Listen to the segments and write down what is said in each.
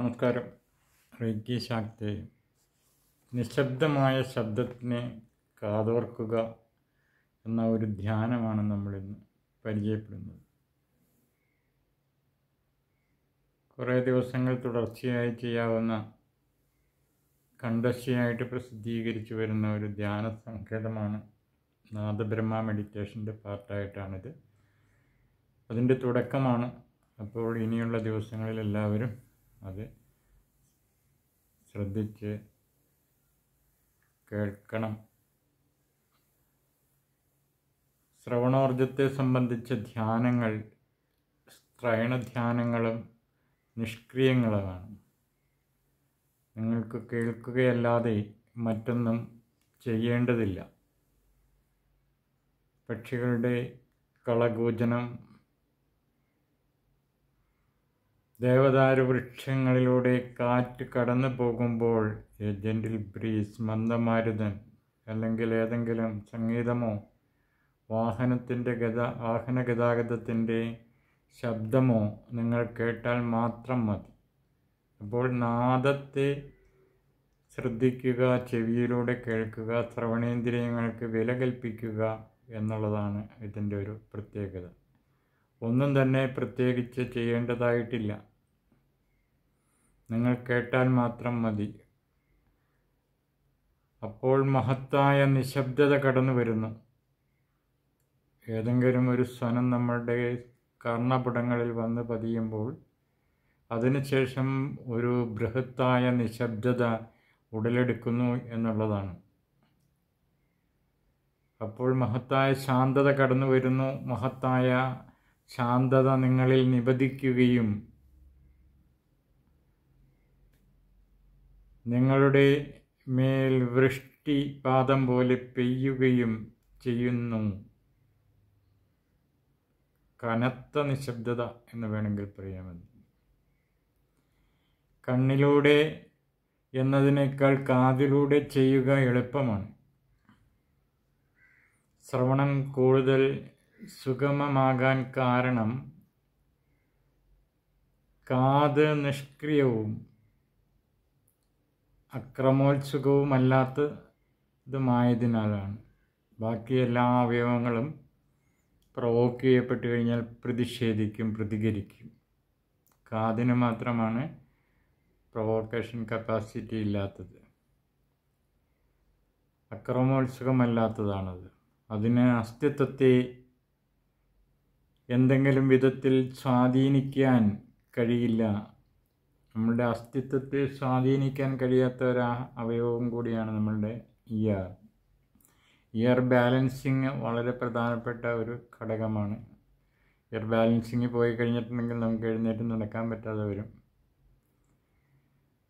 നമസ്കാരം. റേക്കി ശാക്തേ. നിശബ്ദമായ ശബ്ദത്തിനെ കാതോർക്കുക എന്ന ഒരു ധ്യാനമാണ് നമ്മളിന്ന് പരിചയപ്പെടുന്നത്. കുറേ ദിവസങ്ങൾ തുടർച്ചയായി ചെയ്യാവുന്ന കണ്ടശയായിട്ട് പ്രസിദ്ധീകരിച്ചു വരുന്ന ഒരു ധ്യാന സങ്കേതമാണ് നാദബ്രഹ്മ മെഡിറ്റേഷൻ്റെ പാർട്ടായിട്ടാണിത്. അതിൻ്റെ തുടക്കമാണ്. അപ്പോൾ ഇനിയുള്ള ദിവസങ്ങളിൽ എല്ലാവരും അത് ശ്രദ്ധിച്ച് കേൾക്കണം. ശ്രവണോർജത്തെ സംബന്ധിച്ച ധ്യാനങ്ങൾ സ്ത്രൈണധ്യാനങ്ങളും നിഷ്ക്രിയങ്ങളുമാണ്. നിങ്ങൾക്ക് കേൾക്കുകയല്ലാതെ മറ്റൊന്നും ചെയ്യേണ്ടതില്ല. പക്ഷികളുടെ കളകൂജനം, ദേവദാരു വൃക്ഷങ്ങളിലൂടെ കാറ്റ് കടന്നു പോകുമ്പോൾ ജെന്റിൽ ബ്രീസ്, മന്ദമാരുതൻ, അല്ലെങ്കിൽ ഏതെങ്കിലും സംഗീതമോ വാഹന ഗതാഗതത്തിൻ്റെ ശബ്ദമോ നിങ്ങൾ കേട്ടാൽ മാത്രം മതി. അപ്പോൾ നാദത്തെ ശ്രദ്ധിക്കുക, ചെവിയിലൂടെ കേൾക്കുക, ശ്രവണേന്ദ്രിയങ്ങൾക്ക് വില കൽപ്പിക്കുക എന്നുള്ളതാണ് ഇതിൻ്റെ ഒരു പ്രത്യേകത. ഒന്നും തന്നെ പ്രത്യേകിച്ച് ചെയ്യേണ്ടതായിട്ടില്ല. നിങ്ങൾ കേട്ടാൽ മാത്രം മതി. അപ്പോൾ മഹത്തായ നിശബ്ദത കടന്നു വരുന്നു. ഏതെങ്കിലും ഒരു സ്വനം നമ്മളുടെ കർണപുടങ്ങളിൽ വന്ന് പതിയുമ്പോൾ അതിനുശേഷം ഒരു ബൃഹത്തായ നിശബ്ദത ഉടലെടുക്കുന്നു എന്നുള്ളതാണ്. അപ്പോൾ മഹത്തായ ശാന്തത കടന്നു വരുന്നു. മഹത്തായ ശാന്തത നിങ്ങളിൽ നിപതിക്കുകയും നിങ്ങളുടെ മേൽ വൃഷ്ടിപാതം പോലെ പെയ്യുകയും ചെയ്യുന്നു. കനത്ത നിശബ്ദത എന്ന് വേണമെങ്കിൽ പറയാമത്. കണ്ണിലൂടെ എന്നതിനേക്കാൾ കാതിലൂടെ ചെയ്യുക എളുപ്പമാണ്. ശ്രവണം കൂടുതൽ സുഗമമാകാൻ കാരണം കാത് നിഷ്ക്രിയവും അക്രമോത്സുകവുമല്ലാത്തതുമായതിനാലാണ്. ബാക്കി എല്ലാ അവയവങ്ങളും പ്രൊവോക്ക് ചെയ്യപ്പെട്ടു കഴിഞ്ഞാൽ പ്രതികരിക്കും. കാതിന് മാത്രമാണ് പ്രൊവോക്കേഷൻ കപ്പാസിറ്റി ഇല്ലാത്തത്. അക്രമോത്സുകമല്ലാത്തതാണത്. അതിന് അസ്തിത്വത്തെ എന്തെങ്കിലും വിധത്തിൽ സ്വാധീനിക്കാൻ കഴിയില്ല. നമ്മളുടെ അസ്തിത്വത്തെ സ്വാധീനിക്കാൻ കഴിയാത്ത ഒരു അവയവം കൂടിയാണ് നമ്മളുടെ ഇയർ ബാലൻസിങ് വളരെ പ്രധാനപ്പെട്ട ഒരു ഘടകമാണ്. ഇയർ ബാലൻസിങ് പോയി കഴിഞ്ഞിട്ടുണ്ടെങ്കിൽ നമുക്ക് എഴുന്നേറ്റ് നടക്കാൻ പറ്റാതെ വരും.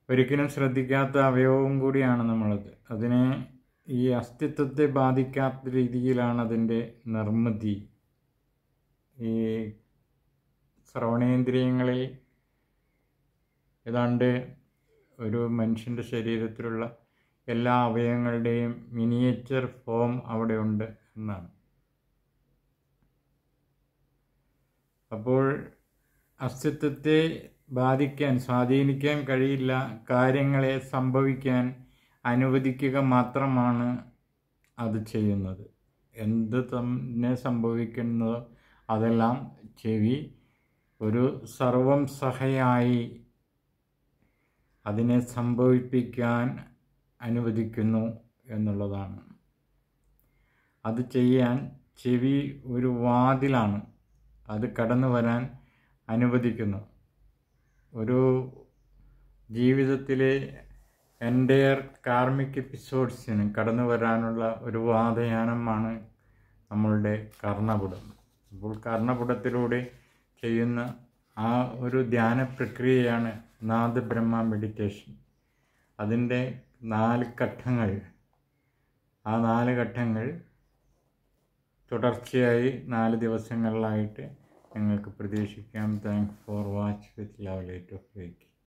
ഒരിക്കലും ശ്രദ്ധിക്കാത്ത അവയവവും കൂടിയാണ് നമ്മളത്. അതിനെ ഈ അസ്തിത്വത്തെ ബാധിക്കാത്ത രീതിയിലാണ് അതിൻ്റെ നിർമ്മിതി. ഈ ശ്രവണേന്ദ്രിയങ്ങളിൽ ഏതാണ്ട് ഒരു മനുഷ്യൻ്റെ ശരീരത്തിലുള്ള എല്ലാ അവയവങ്ങളുടെയും മിനിയേച്ചർ ഫോം അവിടെ ഉണ്ട് എന്നാണ്. അപ്പോൾ അസ്തിത്വത്തെ സ്വാധീനിക്കാൻ കഴിയില്ല. കാര്യങ്ങളെ സംഭവിക്കാൻ അനുവദിക്കുക മാത്രമാണ് അത് ചെയ്യുന്നത്. എന്ത് തന്നെ സംഭവിക്കുന്നതോ അതെല്ലാം ചെവി ഒരു സർവം സഹയായി അതിനെ സംഭവിപ്പിക്കാൻ അനുവദിക്കുന്നു എന്നുള്ളതാണ്. അത് ചെയ്യാൻ ചെവി ഒരു വാതിലാണ്. അത് കടന്നു വരാൻ അനുവദിക്കുന്നു. ഒരു ജീവിതത്തിലെ എൻ്റയർ കാർമിക് എപ്പിസോഡ്സിന് കടന്നു വരാനുള്ള ഒരു വാതയാനമാണ് നമ്മളുടെ കർണപുടം. അപ്പോൾ കർണപുടത്തിലൂടെ ചെയ്യുന്ന ആ ഒരു ധ്യാന പ്രക്രിയയാണ് നാദബ്രഹ്മ മെഡിറ്റേഷൻ. അതിൻ്റെ 4 ഘട്ടങ്ങൾ. ആ 4 ഘട്ടങ്ങൾ തുടർച്ചയായി 4 ദിവസങ്ങളിലായിട്ട് നിങ്ങൾക്ക് പ്രതീക്ഷിക്കാം. Thanks for watch with love light of reiki.